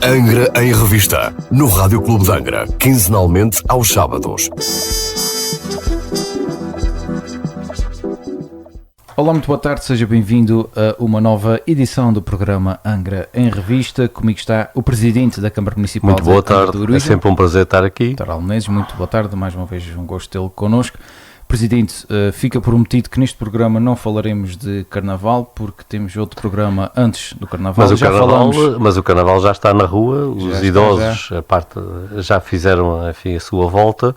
Angra em Revista, no Rádio Clube de Angra, quinzenalmente aos sábados. Olá, muito boa tarde, seja bem-vindo a uma nova edição do programa Angra em Revista. Comigo está o Presidente da Câmara Municipal de Angra do Heroísmo. Muito boa tarde, é sempre um prazer estar aqui. Taral Menezes, muito boa tarde, mais uma vez um gosto tê-lo connosco. Presidente, fica prometido que neste programa não falaremos de Carnaval, porque temos outro programa antes do Carnaval. Mas o Carnaval já está na rua, os idosos já fizeram a sua volta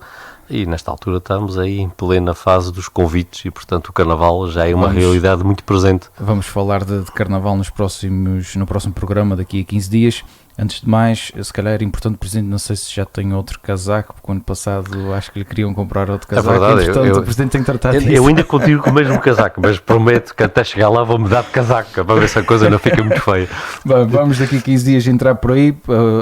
e nesta altura estamos aí em plena fase dos convites e, portanto, o Carnaval já é uma realidade muito presente. Vamos falar de Carnaval no próximo programa daqui a 15 dias. Antes de mais, se calhar é importante, Presidente, não sei se já tem outro casaco, porque o ano passado acho que lhe queriam comprar outro casaco. É verdade, portanto, o Presidente tem que tratar disso. Eu ainda continuo com o mesmo casaco, mas prometo que até chegar lá vou mudar de casaco, para ver se a coisa não fica muito feia. Bem, vamos daqui a 15 dias entrar por aí,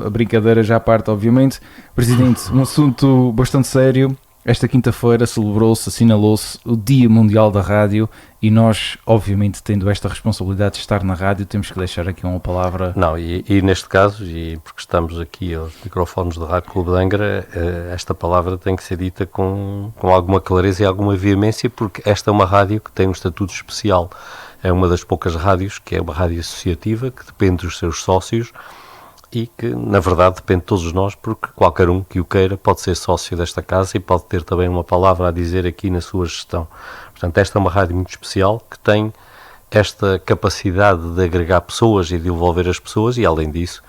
a brincadeira já à parte, obviamente. Presidente, um assunto bastante sério. Esta quinta-feira assinalou-se o Dia Mundial da Rádio e nós, obviamente, tendo esta responsabilidade de estar na rádio, temos que deixar aqui uma palavra... Não, e neste caso, e porque estamos aqui aos microfones do Rádio Clube de Angra, esta palavra tem que ser dita com alguma clareza e alguma veemência, porque esta é uma rádio que tem um estatuto especial. É uma das poucas rádios que é uma rádio associativa, que depende dos seus sócios, e que, na verdade, depende de todos nós, porque qualquer um que o queira pode ser sócio desta casa e pode ter também uma palavra a dizer aqui na sua gestão. Portanto, esta é uma rádio muito especial, que tem esta capacidade de agregar pessoas e de envolver as pessoas e, além disso,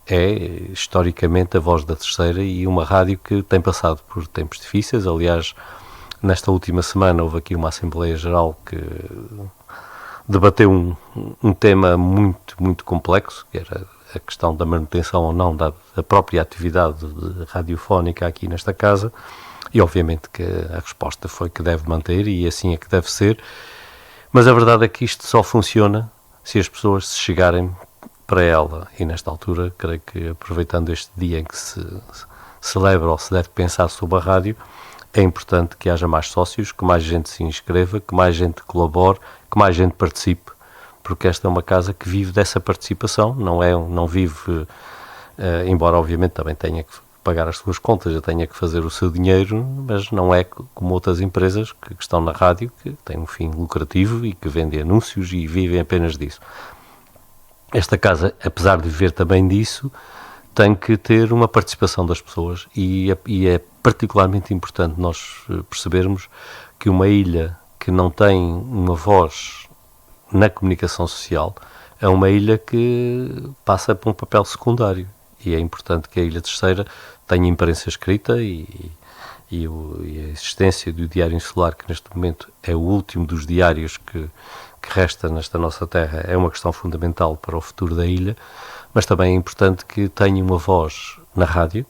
é, historicamente, a voz da terceira e uma rádio que tem passado por tempos difíceis. Aliás, nesta última semana houve aqui uma Assembleia Geral que debateu um tema muito, muito complexo, que era a questão da manutenção ou não da própria atividade radiofónica aqui nesta casa, e obviamente que a resposta foi que deve manter e assim é que deve ser, mas a verdade é que isto só funciona se as pessoas se chegarem para ela, e nesta altura, creio que aproveitando este dia em que se celebra ou se deve pensar sobre a rádio, é importante que haja mais sócios, que mais gente se inscreva, que mais gente colabore, que mais gente participe, porque esta é uma casa que vive dessa participação, não vive, embora obviamente também tenha que pagar as suas contas, já tenha que fazer o seu dinheiro, mas não é como outras empresas que estão na rádio, que têm um fim lucrativo e que vendem anúncios e vivem apenas disso. Esta casa, apesar de viver também disso, tem que ter uma participação das pessoas e é particularmente importante nós percebermos que uma ilha que não tem uma voz na comunicação social é uma ilha que passa por um papel secundário e é importante que a Ilha Terceira tenha imprensa escrita e a existência do Diário Insular, que neste momento é o último dos diários que resta nesta nossa terra, é uma questão fundamental para o futuro da ilha, mas também é importante que tenha uma voz na rádio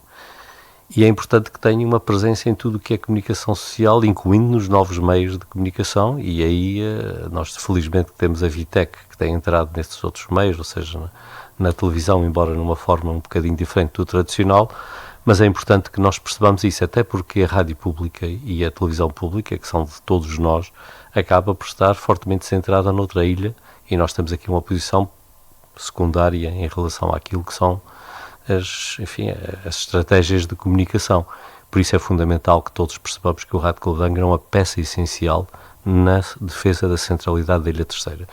e é importante que tenha uma presença em tudo o que é comunicação social, incluindo nos novos meios de comunicação, e aí nós felizmente temos a Vitec, que tem entrado nestes outros meios, ou seja, na televisão, embora numa forma um bocadinho diferente do tradicional, mas é importante que nós percebamos isso, até porque a rádio pública e a televisão pública, que são de todos nós, acaba por estar fortemente centrada noutra ilha, e nós temos aqui uma posição secundária em relação àquilo que são as estratégias de comunicação. Por isso é fundamental que todos percebamos que o Rádio Clube de Angra é uma peça essencial na defesa da centralidade da Ilha Terceira.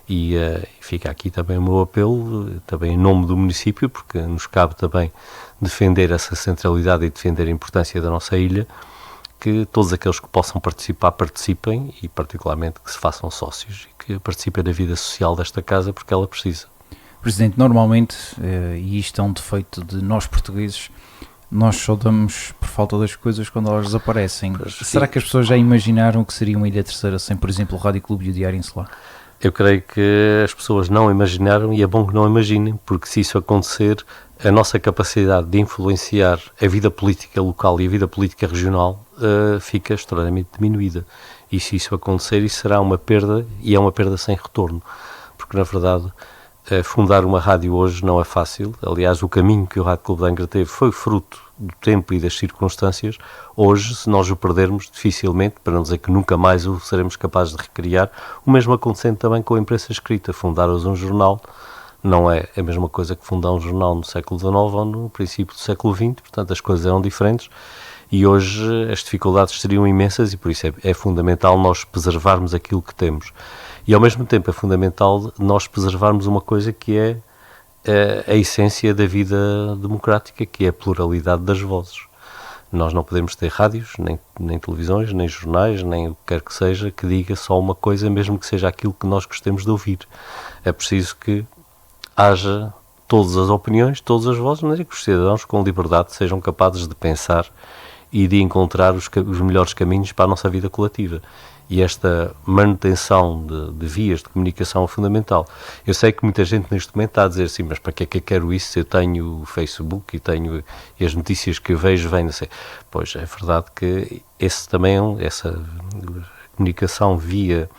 E fica aqui também o meu apelo, também em nome do município, porque nos cabe também defender essa centralidade e defender a importância da nossa ilha, que todos aqueles que possam participar, participem e particularmente que se façam sócios e que participem da vida social desta casa, porque ela precisa. Presidente, normalmente, e isto é um defeito de nós portugueses, nós só damos por falta das coisas quando elas desaparecem. Será que as pessoas já imaginaram que seria uma Ilha Terceira sem, por exemplo, o Rádio Clube e o Diário Insular? Eu creio que as pessoas não imaginaram e é bom que não imaginem, porque se isso acontecer, a nossa capacidade de influenciar a vida política local e a vida política regional fica extraordinariamente diminuída. E se isso acontecer, isso será uma perda, e é uma perda sem retorno, porque na verdade fundar uma rádio hoje não é fácil. Aliás, o caminho que o Rádio Clube de Angra teve foi fruto do tempo e das circunstâncias. Hoje, se nós o perdermos, dificilmente, para não dizer que nunca mais o seremos capazes de recriar, o mesmo acontecendo também com a imprensa escrita. Fundar hoje um jornal não é a mesma coisa que fundar um jornal no século XIX ou no princípio do século XX, portanto as coisas eram diferentes e hoje as dificuldades seriam imensas e por isso é fundamental nós preservarmos aquilo que temos. E ao mesmo tempo é fundamental nós preservarmos uma coisa que é a essência da vida democrática, que é a pluralidade das vozes. Nós não podemos ter rádios, nem televisões, nem jornais, nem o que quer que seja, que diga só uma coisa, mesmo que seja aquilo que nós gostemos de ouvir. É preciso que haja todas as opiniões, todas as vozes, de maneira que os cidadãos com liberdade sejam capazes de pensar e de encontrar os melhores caminhos para a nossa vida coletiva. E esta manutenção de vias de comunicação é fundamental. Eu sei que muita gente neste momento está a dizer assim, mas para que é que eu quero isso se eu tenho o Facebook e as notícias que eu vejo vêm, não sei. Pois é verdade que essa comunicação via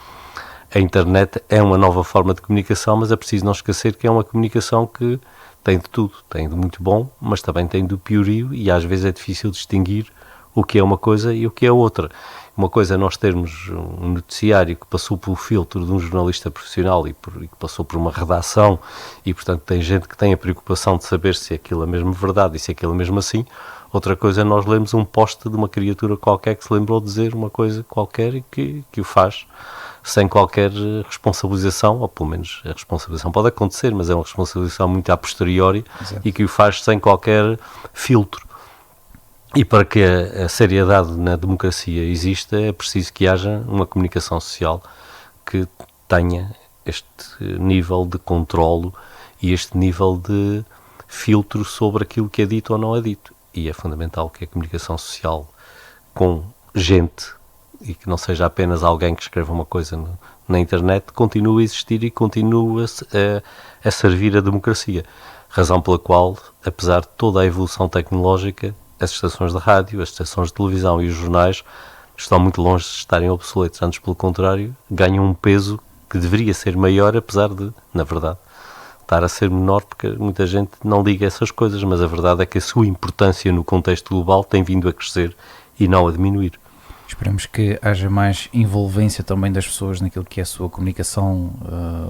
a internet é uma nova forma de comunicação, mas é preciso não esquecer que é uma comunicação que tem de tudo, tem de muito bom, mas também tem do piorio e às vezes é difícil distinguir o que é uma coisa e o que é outra. Uma coisa é nós termos um noticiário que passou pelo filtro de um jornalista profissional e que passou por uma redação e, portanto, tem gente que tem a preocupação de saber se aquilo é mesmo verdade e se aquilo é mesmo assim. Outra coisa é nós lermos um post de uma criatura qualquer que se lembrou de dizer uma coisa qualquer e que o faz sem qualquer responsabilização, ou pelo menos a responsabilização pode acontecer, mas é uma responsabilização muito a posteriori. Exato. E que o faz sem qualquer filtro. E para que a seriedade na democracia exista, é preciso que haja uma comunicação social que tenha este nível de controlo e este nível de filtro sobre aquilo que é dito ou não é dito. E é fundamental que a comunicação social com gente, e que não seja apenas alguém que escreva uma coisa na internet, continue a existir e continue a servir a democracia. Razão pela qual, apesar de toda a evolução tecnológica, as estações de rádio, as estações de televisão e os jornais estão muito longe de estarem obsoletos. Antes, pelo contrário, ganham um peso que deveria ser maior, apesar de, na verdade, estar a ser menor, porque muita gente não liga essas coisas, mas a verdade é que a sua importância no contexto global tem vindo a crescer e não a diminuir. Esperamos que haja mais envolvência também das pessoas naquilo que é a sua comunicação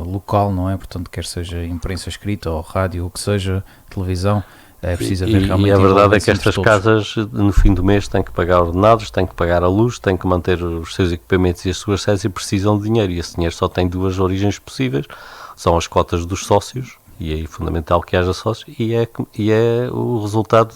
local, não é? Portanto, quer seja imprensa escrita ou rádio, ou que seja, televisão. É preciso haver realmente. E a verdade é que estas casas, no fim do mês, têm que pagar ordenados, têm que pagar a luz, têm que manter os seus equipamentos e as suas sedes e precisam de dinheiro. E esse dinheiro só tem duas origens possíveis, são as cotas dos sócios, e é fundamental que haja sócios, e é o resultado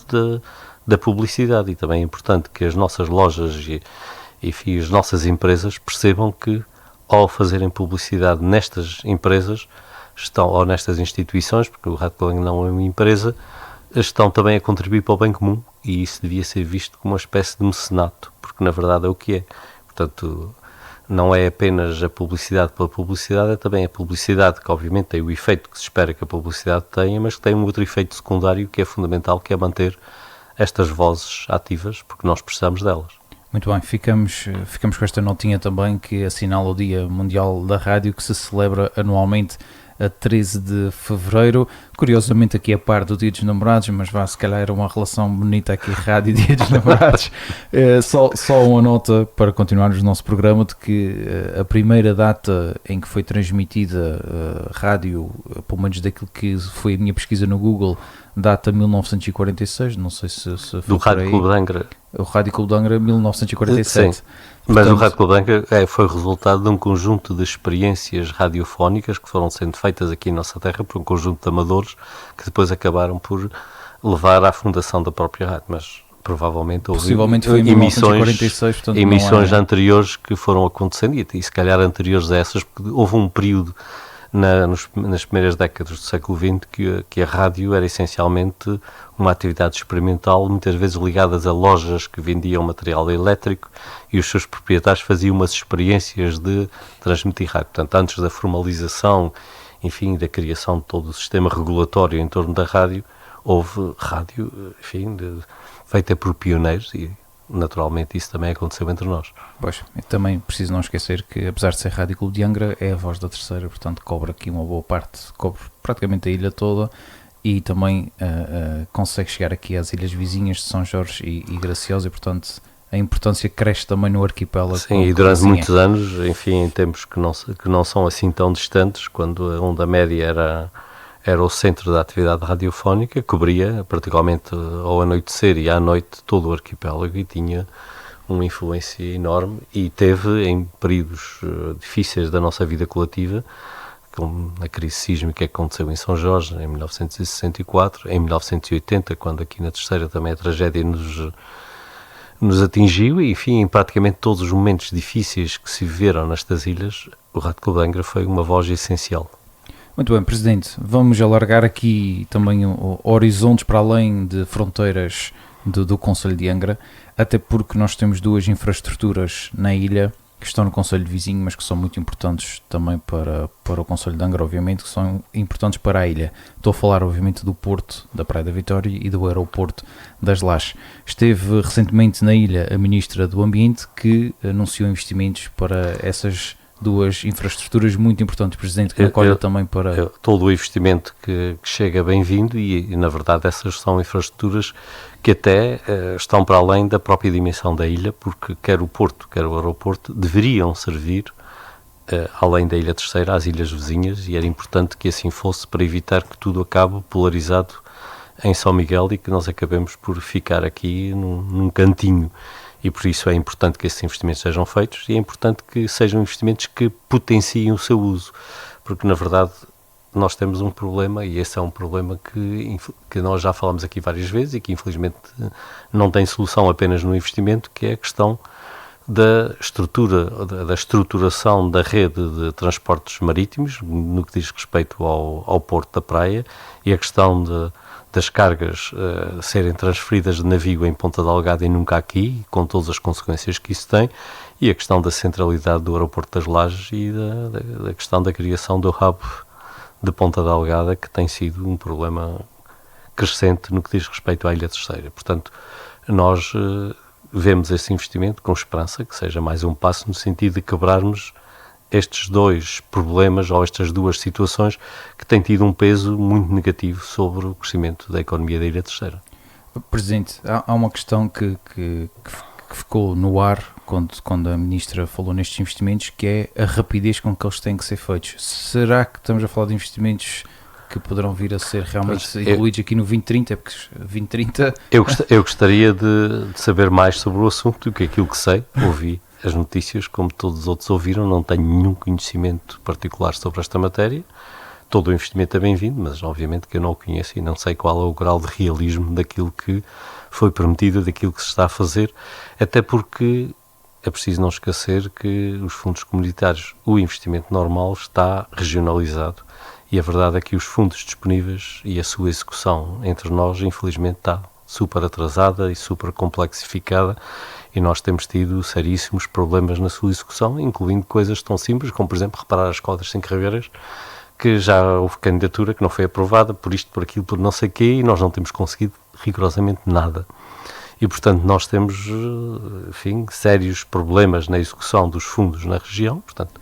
da publicidade. E também é importante que as nossas lojas e as nossas empresas percebam que, ao fazerem publicidade nestas empresas, ou nestas instituições, porque o Rádio Clube não é uma empresa, estão também a contribuir para o bem comum, e isso devia ser visto como uma espécie de mecenato, porque na verdade é o que é. Portanto, não é apenas a publicidade pela publicidade, é também a publicidade que obviamente tem o efeito que se espera que a publicidade tenha, mas que tem um outro efeito secundário que é fundamental, que é manter estas vozes ativas, porque nós precisamos delas. Muito bem, ficamos com esta notinha também que assinala o Dia Mundial da Rádio, que se celebra anualmente a 13 de fevereiro, curiosamente aqui a par do Dia dos Namorados, mas se calhar era uma relação bonita aqui, Rádio e Dia dos Namorados. Só uma nota para continuarmos o nosso programa, de que a primeira data em que foi transmitida rádio, pelo menos daquilo que foi a minha pesquisa no Google, data 1946, não sei se foi do Rádio Clube de Angra. O Rádio Clube de Angra 1947. Sim. Mas o Rádio Clube de Angra foi resultado de um conjunto de experiências radiofónicas que foram sendo feitas aqui em nossa terra por um conjunto de amadores que depois acabaram por levar à fundação da própria rádio, mas provavelmente houve foi em 1946, portanto, emissões anteriores que foram acontecendo e se calhar anteriores a essas, porque houve um período nas primeiras décadas do século XX que a rádio era essencialmente uma atividade experimental, muitas vezes ligadas a lojas que vendiam material elétrico e os seus proprietários faziam umas experiências de transmitir rádio. Portanto, antes da formalização, enfim, da criação de todo o sistema regulatório em torno da rádio, houve rádio, enfim, feita por pioneiros e naturalmente isso também aconteceu entre nós. Pois, também preciso não esquecer que, apesar de ser Rádio Clube de Angra, é a voz da terceira, portanto cobre aqui uma boa parte, cobre praticamente a ilha toda e também consegue chegar aqui às ilhas vizinhas de São Jorge e Graciosa, e portanto a importância cresce também no arquipélago. Sim, e durante muitos anos, enfim, em tempos que não são assim tão distantes, quando a onda média era o centro da atividade radiofónica, cobria, particularmente ao anoitecer e à noite, todo o arquipélago e tinha uma influência enorme e teve em períodos difíceis da nossa vida coletiva, como a crise sísmica que aconteceu em São Jorge em 1964, em 1980, quando aqui na Terceira também a tragédia nos atingiu, e enfim, em praticamente todos os momentos difíceis que se viveram nestas ilhas, o Rádio Clube de Angra foi uma voz essencial. Muito bem, Presidente, vamos alargar aqui também horizontes para além de fronteiras do Concelho de Angra, até porque nós temos duas infraestruturas na ilha que estão no concelho vizinho, mas que são muito importantes também para o concelho de Angra, obviamente, que são importantes para a ilha. Estou a falar, obviamente, do porto da Praia da Vitória e do aeroporto das Lajes. Esteve recentemente na ilha a Ministra do Ambiente, que anunciou investimentos para essas duas infraestruturas muito importantes, Presidente, que acolhe também para... Todo o investimento que chega é bem-vindo e, na verdade, essas são infraestruturas que até estão para além da própria dimensão da ilha, porque quer o porto, quer o aeroporto deveriam servir, além da Ilha Terceira, às ilhas vizinhas, e era importante que assim fosse para evitar que tudo acabe polarizado em São Miguel e que nós acabemos por ficar aqui num cantinho. E por isso é importante que esses investimentos sejam feitos e é importante que sejam investimentos que potenciem o seu uso, porque na verdade nós temos um problema, e esse é um problema que nós já falamos aqui várias vezes e que infelizmente não tem solução apenas no investimento, que é a questão da estruturação da rede de transportes marítimos, no que diz respeito ao porto da praia, e a questão das cargas serem transferidas de navio em Ponta Delgada e nunca aqui, com todas as consequências que isso tem, e a questão da centralidade do aeroporto das Lajes e da questão da criação do hub de Ponta Delgada, que tem sido um problema crescente no que diz respeito à Ilha Terceira. Portanto, nós vemos esse investimento com esperança, que seja mais um passo no sentido de quebrarmos estes dois problemas ou estas duas situações que têm tido um peso muito negativo sobre o crescimento da economia da Ilha Terceira. Presidente, há uma questão que ficou no ar quando a Ministra falou nestes investimentos, que é a rapidez com que eles têm que ser feitos. Será que estamos a falar de investimentos que poderão vir a ser realmente incluídos aqui no 2030? Porque 2030... Eu gostaria de saber mais sobre o assunto do que aquilo que sei, ouvi as notícias, como todos os outros ouviram, não tenho nenhum conhecimento particular sobre esta matéria. Todo o investimento é bem-vindo, mas obviamente que eu não o conheço e não sei qual é o grau de realismo daquilo que foi prometido, daquilo que se está a fazer, até porque é preciso não esquecer que os fundos comunitários, o investimento normal está regionalizado e a verdade é que os fundos disponíveis e a sua execução entre nós, infelizmente, está super atrasada e super complexificada, e nós temos tido seríssimos problemas na sua execução, incluindo coisas tão simples como, por exemplo, reparar as escolas sem carreiras, que já houve candidatura que não foi aprovada, por isto, por aquilo, por não sei o quê, e nós não temos conseguido rigorosamente nada. E, portanto, nós temos, enfim, sérios problemas na execução dos fundos na região. Portanto,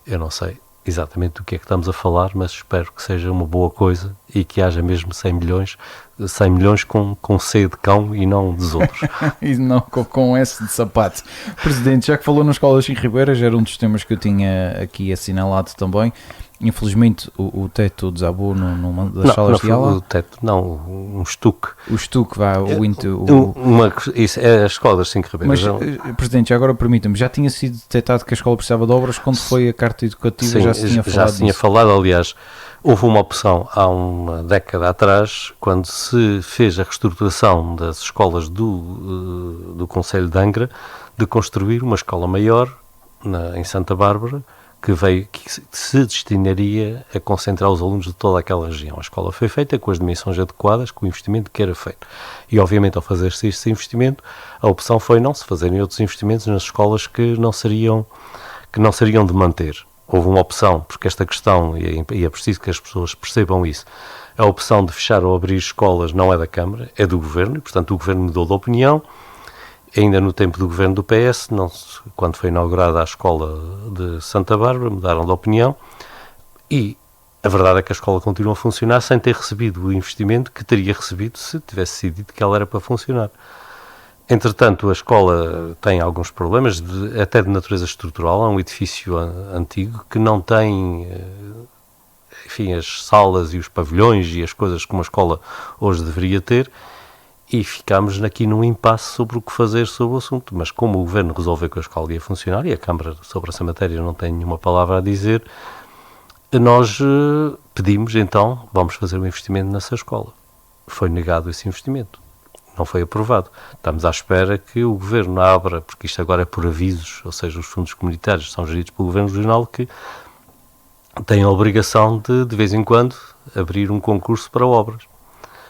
eu não sei exatamente do que é que estamos a falar, mas espero que seja uma boa coisa e que haja mesmo 100 milhões com C de cão e não dos outros. E não com S de sapato. Presidente, já que falou nas escolas em Ribeiras, era um dos temas que eu tinha aqui assinalado também. Infelizmente o teto desabou numa das salas de aula. O teto, não, um estuque. O estuque, Isso é as escolas sem Ribeiras. Mas, Presidente, já agora permita-me, já tinha sido detectado que a escola precisava de obras quando foi a carta educativa? Sim, já se tinha falado disso? Tinha falado, aliás, houve uma opção há uma década atrás, quando se fez a reestruturação das escolas do Concelho de Angra, de construir uma escola maior em Santa Bárbara, que se destinaria a concentrar os alunos de toda aquela região. A escola foi feita com as dimensões adequadas, com o investimento que era feito. E, obviamente, ao fazer-se esse investimento, a opção foi não se fazerem outros investimentos nas escolas que não seriam de manter. Houve uma opção, porque esta questão, e é preciso que as pessoas percebam isso, a opção de fechar ou abrir escolas não é da Câmara, é do Governo, e, portanto, o Governo mudou de opinião. Ainda no tempo do governo do PS, quando foi inaugurada a escola de Santa Bárbara, mudaram de opinião e a verdade é que a escola continua a funcionar sem ter recebido o investimento que teria recebido se tivesse decidido que ela era para funcionar. Entretanto, a escola tem alguns problemas, até de natureza estrutural. É um edifício antigo que não tem enfim, as salas e os pavilhões e as coisas que uma escola hoje deveria ter, e ficámos aqui num impasse sobre o que fazer sobre o assunto. Mas como o Governo resolveu que a escola ia funcionar, e a Câmara sobre essa matéria não tem nenhuma palavra a dizer, nós pedimos então, vamos fazer um investimento nessa escola. Foi negado esse investimento, não foi aprovado. Estamos à espera que o Governo abra, porque isto agora é por avisos, ou seja, os fundos comunitários são geridos pelo Governo Regional, que tem a obrigação de vez em quando, abrir um concurso para obras.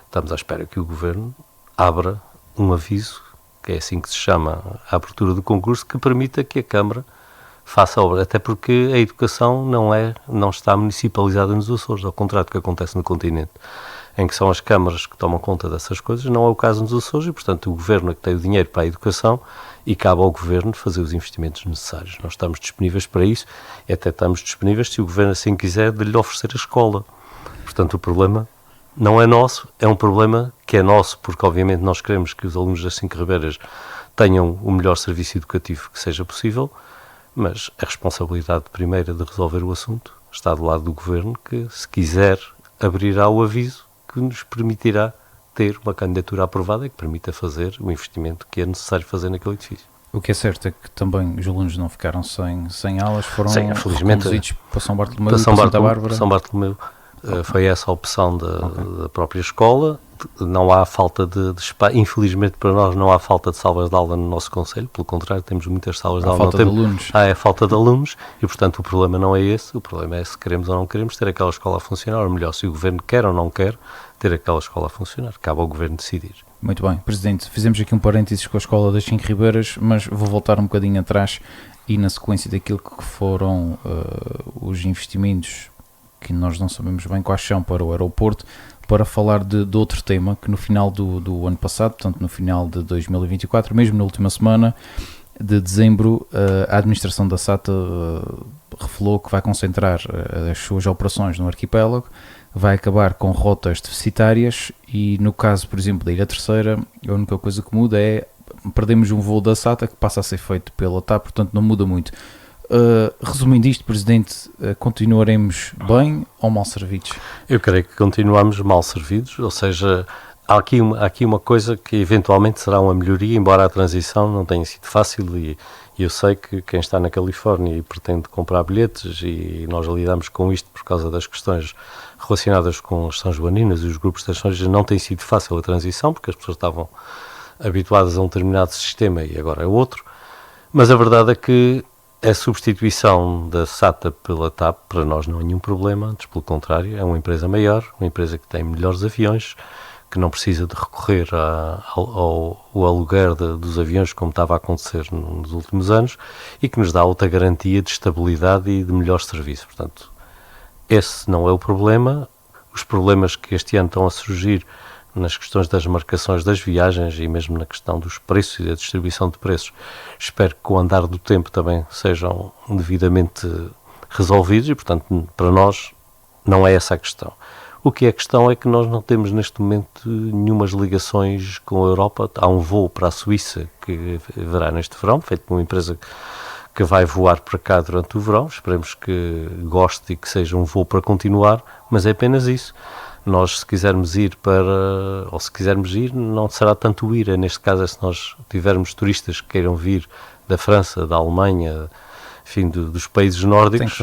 Estamos à espera que o Governo abra um aviso, que é assim que se chama a abertura do concurso, que permita que a Câmara faça a obra, até porque a educação não está municipalizada nos Açores, ao contrário do que acontece no continente, em que são as câmaras que tomam conta dessas coisas. Não é o caso nos Açores e, portanto, o Governo é que tem o dinheiro para a educação e cabe ao Governo fazer os investimentos necessários. Nós estamos disponíveis para isso e até estamos disponíveis, se o Governo assim quiser, de lhe oferecer a escola. Portanto, o problema não é nosso, é um problema que é nosso, porque obviamente nós queremos que os alunos das 5 Ribeiras tenham o melhor serviço educativo que seja possível, mas a responsabilidade primeira de resolver o assunto está do lado do Governo, que, se quiser, abrirá o aviso que nos permitirá ter uma candidatura aprovada e que permita fazer o investimento que é necessário fazer naquele edifício. O que é certo é que também os alunos não ficaram sem aulas, foram infelizmente, reconduzidos para São Bartolomeu e para Santa Bárbara. São Bartolomeu foi essa a opção da própria escola. Não há falta de espaço, infelizmente para nós não há falta de salas de aula no nosso concelho, pelo contrário, temos muitas salas de aula. Falta de alunos. É falta de alunos e, portanto, o problema não é esse, o problema é se queremos ou não queremos ter aquela escola a funcionar, ou melhor, se o Governo quer ou não quer ter aquela escola a funcionar, cabe ao Governo decidir. Muito bem, Presidente, fizemos aqui um parênteses com a Escola das 5 Ribeiras, mas vou voltar um bocadinho atrás e na sequência daquilo que foram os investimentos que nós não sabemos bem quais são para o aeroporto, para falar de outro tema que no final do ano passado, portanto no final de 2024, mesmo na última semana de dezembro, a administração da SATA revelou que vai concentrar as suas operações no arquipélago, vai acabar com rotas deficitárias e no caso, por exemplo, da Ilha Terceira, a única coisa que muda é perdemos um voo da SATA que passa a ser feito pela TAP, portanto não muda muito. Resumindo isto, Presidente, continuaremos bem ou mal servidos? Eu creio que continuamos mal servidos, ou seja, há aqui uma coisa que eventualmente será uma melhoria, embora a transição não tenha sido fácil e eu sei que quem está na Califórnia e pretende comprar bilhetes, e nós lidamos com isto por causa das questões relacionadas com as São Joaninas e os grupos das São Joaninas, não tem sido fácil a transição, porque as pessoas estavam habituadas a um determinado sistema e agora é outro, mas a verdade é que a substituição da SATA pela TAP para nós não é nenhum problema, antes pelo contrário, é uma empresa maior, uma empresa que tem melhores aviões, que não precisa de recorrer ao aluguer dos aviões como estava a acontecer nos últimos anos e que nos dá outra garantia de estabilidade e de melhor serviço. Portanto, esse não é o problema. Os problemas que este ano estão a surgir nas questões das marcações das viagens e mesmo na questão dos preços e da distribuição de preços, espero que com o andar do tempo também sejam devidamente resolvidos e, portanto, para nós não é essa a questão. O que é a questão é que nós não temos neste momento nenhumas ligações com a Europa. Há um voo para a Suíça que haverá neste verão, feito por uma empresa que vai voar para cá durante o verão. Esperemos que goste e que seja um voo para continuar, mas é apenas isso. Nós, se quisermos ir não será tanto ir, neste caso é se nós tivermos turistas que queiram vir da França, da Alemanha, enfim, dos países nórdicos,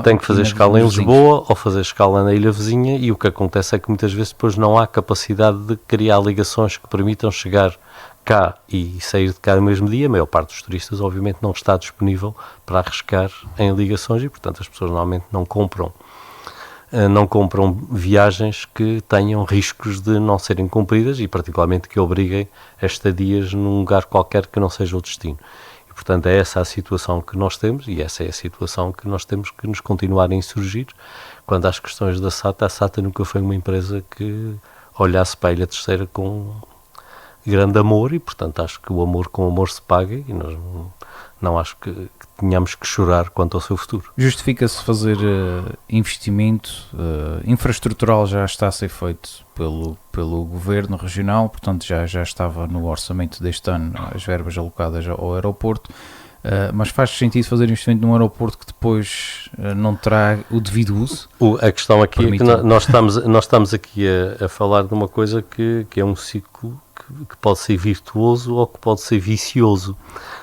tem que fazer escala em Lisboa ou fazer escala na ilha vizinha, e o que acontece é que muitas vezes depois não há capacidade de criar ligações que permitam chegar cá e sair de cá no mesmo dia. A maior parte dos turistas obviamente não está disponível para arriscar em ligações e, portanto, as pessoas normalmente não compram viagens que tenham riscos de não serem cumpridas e particularmente que obriguem a estadias num lugar qualquer que não seja o destino. E, portanto, é essa a situação que nós temos e essa é a situação que nós temos que nos continuar a insurgir. Quando às questões da SATA, a SATA nunca foi uma empresa que olhasse para a Ilha Terceira com grande amor e, portanto, acho que o amor com amor se paga e nós não acho que tenhamos que chorar quanto ao seu futuro. Justifica-se fazer investimento infraestrutural, já está a ser feito pelo Governo Regional, portanto já estava no orçamento deste ano as verbas alocadas ao aeroporto. mas faz sentido fazer investimento num aeroporto que depois não terá o devido uso? A questão aqui é que Permitido. nós estamos aqui a falar de uma coisa que é um ciclo que pode ser virtuoso ou que pode ser vicioso.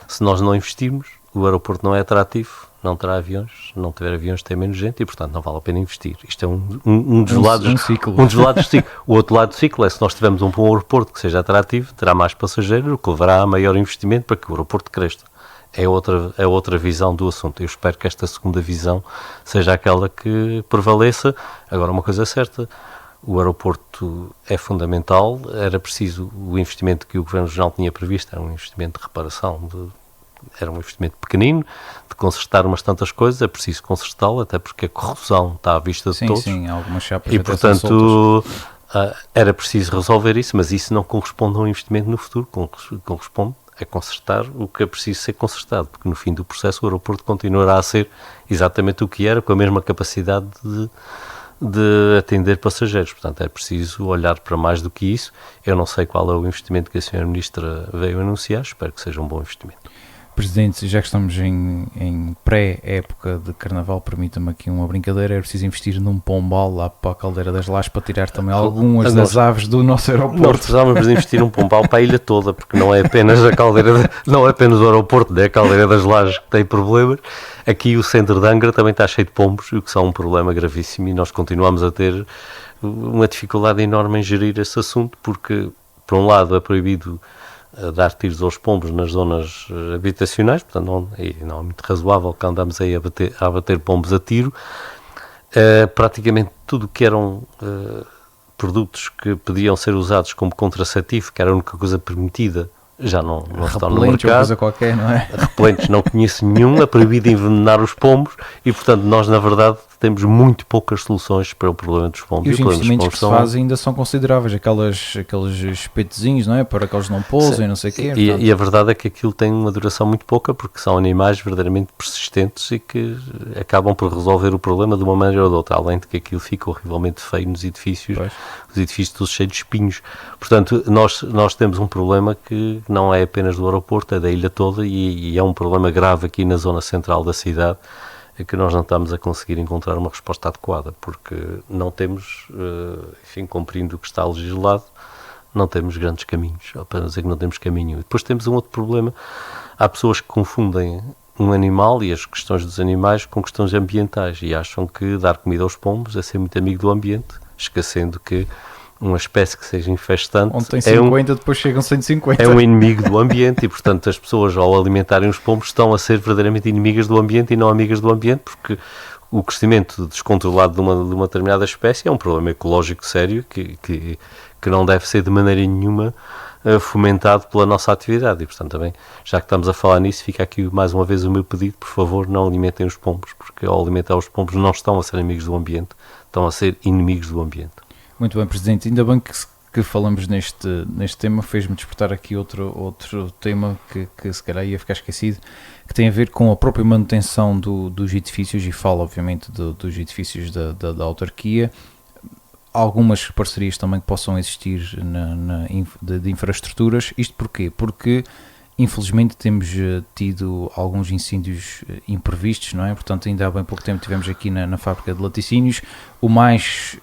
Se nós não investirmos, o aeroporto não é atrativo, não terá aviões, não tiver aviões tem menos gente e, portanto, não vale a pena investir. Isto é um dos lados um ciclo. Um dos lados do ciclo. O outro lado do ciclo é se nós tivermos um bom aeroporto que seja atrativo, terá mais passageiros, o que levará a maior investimento para que o aeroporto cresça. É outra visão do assunto. Eu espero que esta segunda visão seja aquela que prevaleça. Agora, uma coisa é certa, o aeroporto é fundamental, era preciso o investimento que o Governo Regional tinha previsto, era um investimento de reparação, era um investimento pequenino, de consertar umas tantas coisas, é preciso consertá-lo, até porque a corrosão está à vista de todos. Sim, algumas chapas E, até são soltas. portanto, era preciso resolver isso, mas isso não corresponde a um investimento no futuro, corresponde a consertar o que é preciso ser consertado, porque no fim do processo o aeroporto continuará a ser exatamente o que era, com a mesma capacidade de atender passageiros. Portanto, é preciso olhar para mais do que isso. Eu não sei qual é o investimento que a Sra. Ministra veio anunciar, espero que seja um bom investimento. Presidente, já que estamos em pré-época de Carnaval, permita-me aqui uma brincadeira, é preciso investir num pombal lá para a Caldeira das Lajes para tirar também algumas das aves do nosso Nós aeroporto. precisávamos de investir um pombal para a ilha toda, porque não é apenas a caldeira, não é apenas o aeroporto, é a Caldeira das Lajes que tem problemas. Aqui o centro de Angra também está cheio de pombos, o que são um problema gravíssimo, e nós continuamos a ter uma dificuldade enorme em gerir esse assunto, porque, por um lado, é proibido dar tiros aos pombos nas zonas habitacionais, portanto não é muito razoável que andamos aí a bater pombos a tiro. Praticamente tudo que eram produtos que podiam ser usados como contraceptivo, que era a única coisa permitida, já não estão no Repelente ou mercado. coisa qualquer, não é? Repelentes não conheço nenhum, é proibido envenenar os pombos e, portanto, nós, na verdade, temos muito poucas soluções para o problema dos pombos. E os o problema dos investimentos pombos que se fazem ainda são consideráveis, aqueles espetozinhos, não é? Para que eles não pousem, não sei o quê. E a verdade é que aquilo tem uma duração muito pouca, porque são animais verdadeiramente persistentes e que acabam por resolver o problema de uma maneira ou de outra, além de que aquilo fica horrivelmente feio nos edifícios, Pois. os edifícios todos cheios de espinhos. Portanto, nós temos um problema que não é apenas do aeroporto, é da ilha toda e é um problema grave aqui na zona central da cidade, é que nós não estamos a conseguir encontrar uma resposta adequada, porque não temos, enfim, cumprindo o que está legislado, não temos grandes caminhos, apenas dizer que não temos caminho. E depois temos um outro problema, há pessoas que confundem um animal e as questões dos animais com questões ambientais e acham que dar comida aos pombos é ser muito amigo do ambiente, esquecendo que uma espécie que seja infestante Onde tem 50, depois chegam 150. é um inimigo do ambiente e, portanto, as pessoas, ao alimentarem os pombos, estão a ser verdadeiramente inimigas do ambiente e não amigas do ambiente, porque o crescimento descontrolado de uma determinada espécie é um problema ecológico sério que não deve ser de maneira nenhuma fomentado pela nossa atividade. E, portanto, também, já que estamos a falar nisso, fica aqui mais uma vez o meu pedido, por favor, não alimentem os pombos, porque ao alimentar os pombos não estão a ser amigos do ambiente, estão a ser inimigos do ambiente. Muito bem, Presidente. Ainda bem que falamos neste tema, fez-me despertar aqui outro tema que se calhar ia ficar esquecido, que tem a ver com a própria manutenção dos edifícios, e falo obviamente dos edifícios da autarquia. Algumas parcerias também que possam existir de infraestruturas. Isto porquê? Porque infelizmente temos tido alguns incêndios imprevistos, não é? Portanto, ainda há bem pouco tempo tivemos aqui na fábrica de laticínios. O mais,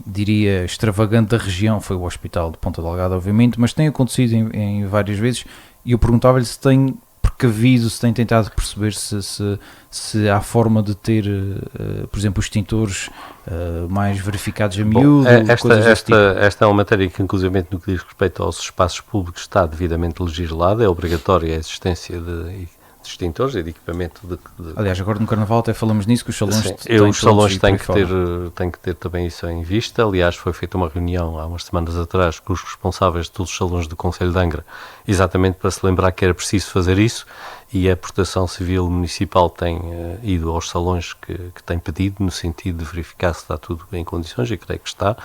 diria, extravagante da região foi o Hospital de Ponta Delgada, obviamente, mas tem acontecido em várias vezes, e eu perguntava-lhe se tem precavido, se tem tentado perceber se há forma de ter, por exemplo, os extintores mais verificados a miúdo. Esta é uma matéria que, inclusive, no que diz respeito aos espaços públicos, está devidamente legislada, é obrigatória a existência de extintores e de equipamento Aliás, agora no Carnaval até falamos nisso, que os salões têm que ter também isso em vista. Aliás, foi feita uma reunião há umas semanas atrás com os responsáveis de todos os salões do Concelho de Angra, exatamente para se lembrar que era preciso fazer isso, e a Proteção Civil Municipal tem ido aos salões que tem pedido, no sentido de verificar se está tudo em condições, e creio que está,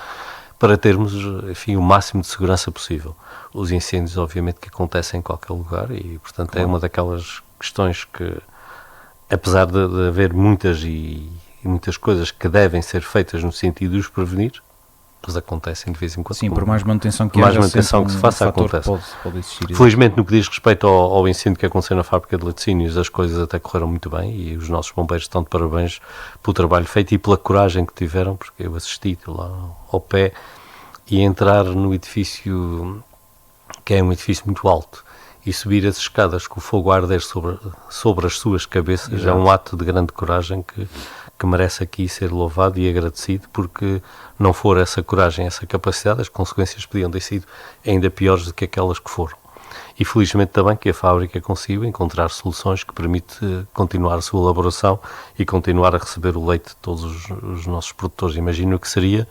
para termos, enfim, o máximo de segurança possível. Os incêndios, obviamente, que acontecem em qualquer lugar, e, portanto, é uma daquelas questões que, apesar de haver muitas coisas que devem ser feitas no sentido de os prevenir, Eles acontecem de vez em quando. Sim, por mais manutenção que mais haja, manutenção que se faça, acontece. Pode existir. Felizmente, no que diz respeito ao incêndio que aconteceu na fábrica de laticínios, as coisas até correram muito bem e os nossos bombeiros estão de parabéns pelo trabalho feito e pela coragem que tiveram, porque eu assisti lá ao pé e entrar no edifício, que é um edifício muito alto, e subir as escadas com o fogo a arder sobre as suas cabeças. Exato. É um ato de grande coragem que merece aqui ser louvado e agradecido, porque não for essa coragem, essa capacidade, as consequências podiam ter sido ainda piores do que aquelas que foram. E felizmente também que a fábrica conseguiu encontrar soluções que permitem continuar a sua elaboração e continuar a receber o leite de todos os nossos produtores. Imagino que seria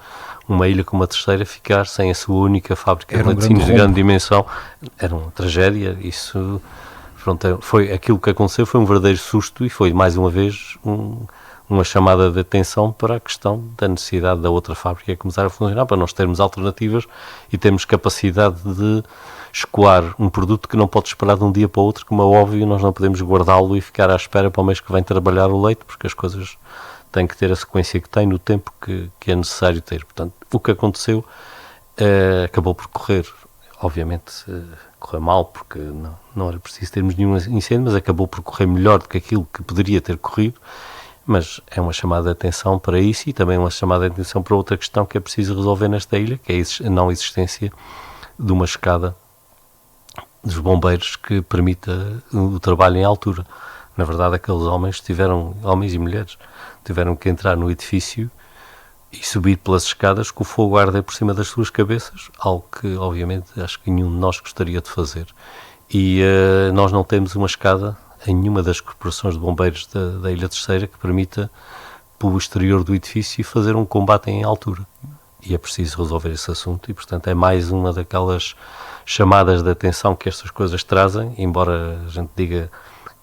uma ilha como a Terceira ficar sem a sua única fábrica de laticínios de grande dimensão. Era uma tragédia. Isso, pronto, foi aquilo que aconteceu, foi um verdadeiro susto e foi mais uma vez uma chamada de atenção para a questão da necessidade da outra fábrica começar a funcionar, para nós termos alternativas e termos capacidade de escoar um produto que não pode esperar de um dia para o outro, como é óbvio, nós não podemos guardá-lo e ficar à espera para o mês que vem trabalhar o leite, porque as coisas têm que ter a sequência que têm no tempo que é necessário ter. Portanto, o que aconteceu acabou por correr, obviamente, correu mal, porque não era preciso termos nenhum incêndio, mas acabou por correr melhor do que aquilo que poderia ter corrido. Mas é uma chamada de atenção para isso e também uma chamada de atenção para outra questão que é preciso resolver nesta ilha, que é a não existência de uma escada dos bombeiros que permita o trabalho em altura. Na verdade, aqueles homens e mulheres, tiveram que entrar no edifício e subir pelas escadas com o fogo a arder por cima das suas cabeças, algo que, obviamente, acho que nenhum de nós gostaria de fazer. E nós não temos uma escada em nenhuma das corporações de bombeiros da Ilha Terceira que permita, pelo exterior do edifício, fazer um combate em altura. E é preciso resolver esse assunto e, portanto, é mais uma daquelas chamadas de atenção que estas coisas trazem, embora a gente diga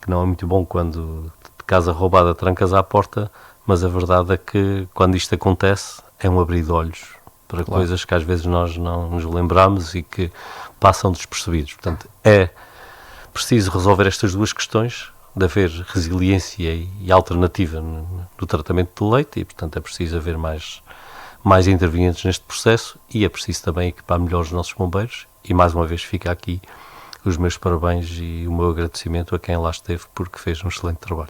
que não é muito bom quando de casa roubada trancas à porta, mas a verdade é que quando isto acontece é um abrir de olhos para coisas que às vezes nós não nos lembramos e que passam despercebidos. Portanto, é preciso resolver estas duas questões, de haver resiliência e alternativa no tratamento do leite e, portanto, é preciso haver mais intervenientes neste processo e é preciso também equipar melhor os nossos bombeiros e, mais uma vez, fica aqui os meus parabéns e o meu agradecimento a quem lá esteve porque fez um excelente trabalho.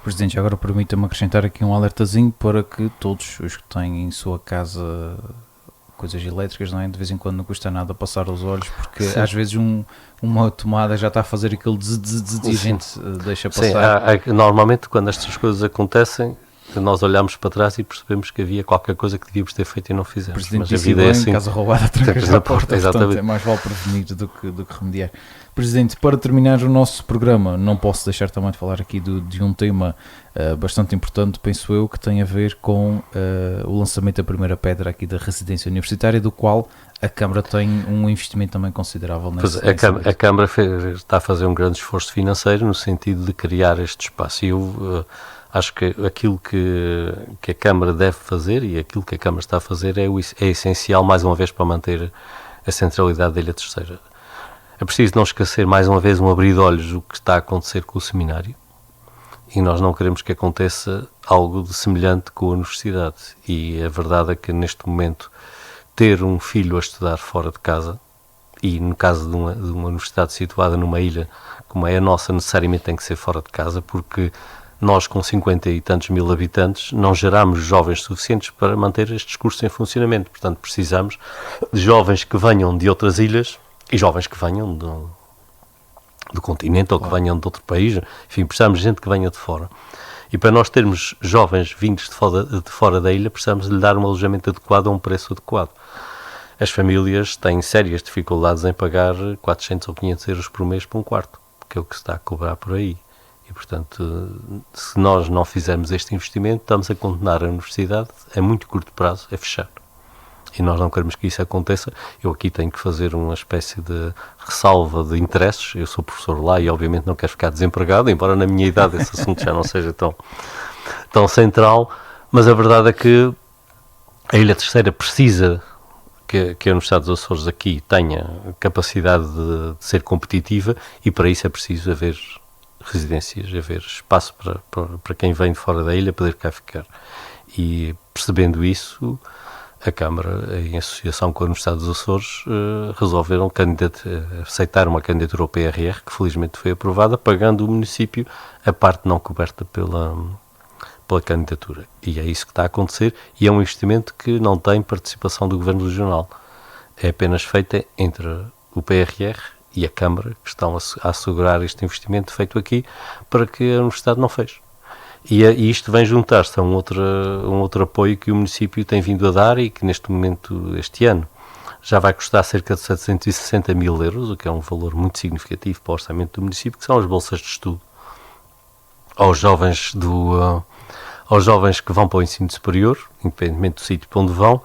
Presidente, agora permita-me acrescentar aqui um alertazinho para que todos os que têm em sua casa coisas elétricas, não é? De vez em quando não custa nada passar os olhos, porque sim, às vezes uma tomada já está a fazer aquele e a gente deixa passar. Sim, normalmente quando estas coisas acontecem, nós olhamos para trás e percebemos que havia qualquer coisa que devíamos ter feito e não fizemos. Presidente, mas a vida é assim, casa roubada, trancas na porta, portanto, é mais vale prevenir do que remediar. Presidente, para terminar o nosso programa, não posso deixar também de falar aqui de um tema bastante importante, penso eu, que tem a ver com o lançamento da primeira pedra aqui da residência universitária, do qual a Câmara tem um investimento também considerável. A Câmara está a fazer um grande esforço financeiro no sentido de criar este espaço e eu acho que aquilo que a Câmara deve fazer e aquilo que a Câmara está a fazer é essencial, mais uma vez, para manter a centralidade da Ilha Terceira. É preciso não esquecer, mais uma vez, um abrir de olhos o que está a acontecer com o seminário e nós não queremos que aconteça algo de semelhante com a universidade. E a verdade é que, neste momento, ter um filho a estudar fora de casa, e no caso de uma universidade situada numa ilha como é a nossa, necessariamente tem que ser fora de casa, porque nós, com 50 e tantos mil habitantes, não geramos jovens suficientes para manter estes cursos em funcionamento. Portanto, precisamos de jovens que venham de outras ilhas e jovens que venham do continente ou que venham de outro país. Enfim, precisamos de gente que venha de fora. E para nós termos jovens vindos de fora da ilha, precisamos de lhe dar um alojamento adequado a um preço adequado. As famílias têm sérias dificuldades em pagar 400 ou 500 euros por mês por um quarto, que é o que se está a cobrar por aí. E, portanto, se nós não fizermos este investimento, estamos a condenar a universidade a muito curto prazo a fechar. E nós não queremos que isso aconteça. Eu aqui tenho que fazer uma espécie de ressalva de interesses. Eu sou professor lá e, obviamente, não quero ficar desempregado, embora na minha idade esse assunto já não seja tão central. Mas a verdade é que a Ilha Terceira precisa que a Universidade dos Açores aqui tenha capacidade de ser competitiva e, para isso, é preciso haver residências, haver espaço para quem vem de fora da ilha poder cá ficar. E percebendo isso, a Câmara, em associação com a Universidade dos Açores, resolveram aceitar uma candidatura ao PRR, que felizmente foi aprovada, pagando o município a parte não coberta pela candidatura. E é isso que está a acontecer, e é um investimento que não tem participação do Governo Regional. É apenas feita entre o PRR e a Câmara, que estão a assegurar este investimento feito aqui, para que a Universidade não fez. E isto vem juntar-se a um outro apoio que o município tem vindo a dar e que neste momento, este ano, já vai custar cerca de 760 mil euros, o que é um valor muito significativo para o orçamento do município, que são as bolsas de estudo aos jovens que vão para o ensino superior, independentemente do sítio para onde vão,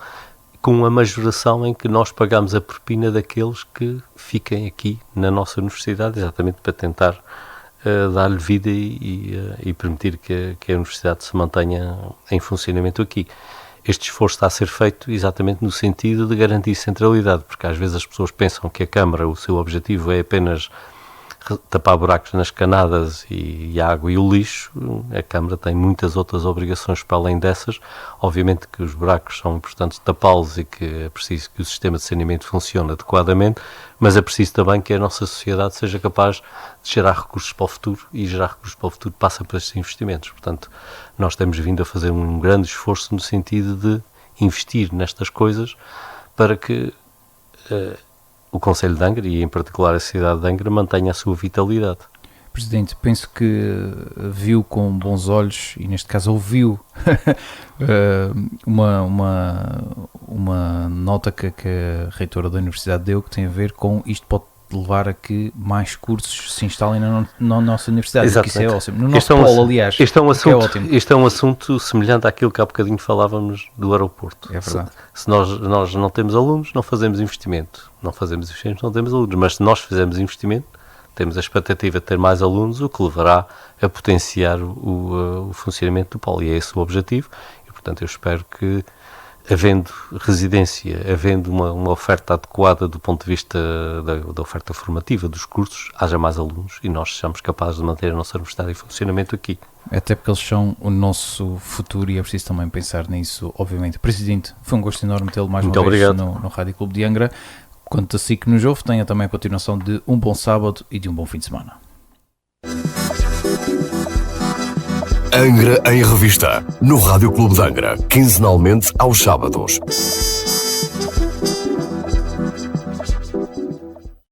com uma majoração em que nós pagamos a propina daqueles que fiquem aqui na nossa universidade, exatamente para tentar dar-lhe vida e permitir que a universidade se mantenha em funcionamento aqui. Este esforço está a ser feito exatamente no sentido de garantir centralidade, porque às vezes as pessoas pensam que a Câmara, o seu objetivo é apenas tapar buracos nas canadas e a água e o lixo. A Câmara tem muitas outras obrigações para além dessas. Obviamente que os buracos são importantes tapá-los e que é preciso que o sistema de saneamento funcione adequadamente, mas é preciso também que a nossa sociedade seja capaz de gerar recursos para o futuro, e gerar recursos para o futuro passa por estes investimentos. Portanto, nós temos vindo a fazer um grande esforço no sentido de investir nestas coisas para que o Concelho de Angra, e em particular a cidade de Angra, mantenha a sua vitalidade. Presidente, penso que viu com bons olhos, e neste caso ouviu, uma nota que a reitora da Universidade deu, que tem a ver com isto pode levar a que mais cursos se instalem na nossa universidade. Exatamente. Isso é ótimo. No nosso polo, aliás, este é um assunto semelhante àquilo que há bocadinho falávamos do aeroporto. É verdade. Se nós não temos alunos, não fazemos investimento. Não fazemos investimento, não temos alunos. Mas se nós fizermos investimento, temos a expectativa de ter mais alunos, o que levará a potenciar o funcionamento do polo. E é esse o objetivo. E, portanto, eu espero que, havendo residência, havendo uma oferta adequada do ponto de vista da oferta formativa dos cursos, haja mais alunos e nós sejamos capazes de manter a nossa universidade em funcionamento aqui. Até porque eles são o nosso futuro e é preciso também pensar nisso, obviamente. Presidente, foi um gosto enorme tê-lo mais uma vez no Rádio Clube de Angra. Quanto a si que nos ouve, tenha também a continuação de um bom sábado e de um bom fim de semana. Angra em Revista, no Rádio Clube de Angra, quinzenalmente aos sábados.